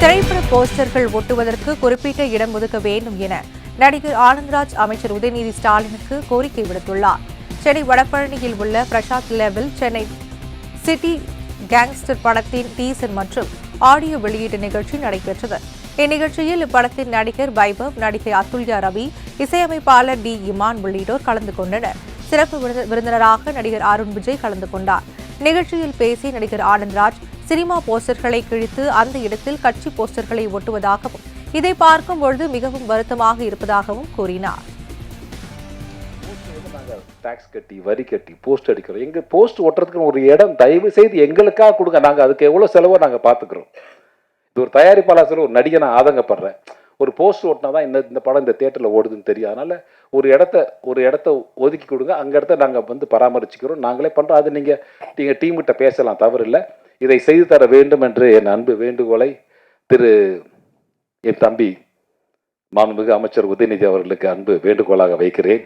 திரைப்பட போஸ்டர்கள் ஒட்டுவதற்கு குறிப்பிட்ட இடம் ஒதுக்க வேண்டும் என நடிகர் ஆனந்த்ராஜ் அமைச்சர் உதயநிதி ஸ்டாலினுக்கு கோரிக்கை விடுத்துள்ளார். சென்னை வடபழனியில் உள்ள Prasad level Chennai city gangster படத்தின் டீசர் மற்றும் ஆடியோ வெளியீட்டு நிகழ்ச்சி நடைபெற்றது. இந்நிகழ்ச்சியில் இப்படத்தின் நடிகர் வைபவ், நடிகை அதுல்யா ரவி, இசையமைப்பாளர் டி இமான் உள்ளிட்டோர் கலந்து கொண்டனர். சிறப்பு விருந்தினராக நடிகர் அருண் விஜய் கலந்து கொண்டார். நிகழ்ச்சியில் பேசிய நடிகர் ஆனந்த்ராஜ், சினிமா போஸ்டர்களை கிழித்து அந்த இடத்தில் கட்சி போஸ்டர்களை ஒட்டுவதாகவும் இதை பார்க்கும் பொழுது மிகவும் வருத்தமாக இருப்பதாகவும் கூறினார். டாக்ஸ் கட்டி வரி கட்டி போஸ்ட் அடிக்கிறோம். எங்க போஸ்ட் ஒட்டுறதுக்கு ஒரு இடம் தயவு செய்து எங்களுக்காக கொடுங்க. நாங்கள் அதுக்கு எவ்வளோ செலவோ நாங்கள் பார்த்துக்கிறோம். இது ஒரு தயாரிப்பாளர், ஒரு நடிகை, நான் ஆதங்கப்படுறேன். ஒரு போஸ்ட் ஓட்டினா தான் இந்த படம் இந்த தியேட்டரில் ஓடுதுன்னு தெரியும். அதனால் ஒரு இடத்த ஒதுக்கி கொடுங்க. அங்கே இடத்த நாங்கள் பராமரிச்சுக்கிறோம். நாங்களே பண்ணுறோம். அது நீங்கள் டீம்கிட்ட பேசலாம், தவறு இல்லை. இதை செய்து தர வேண்டும் என்று என் அன்பு வேண்டுகோளை என் தம்பி மாண்புமிகு அமைச்சர் உதயநிதி அவர்களுக்கு அன்பு வேண்டுகோளாக வைக்கிறேன்.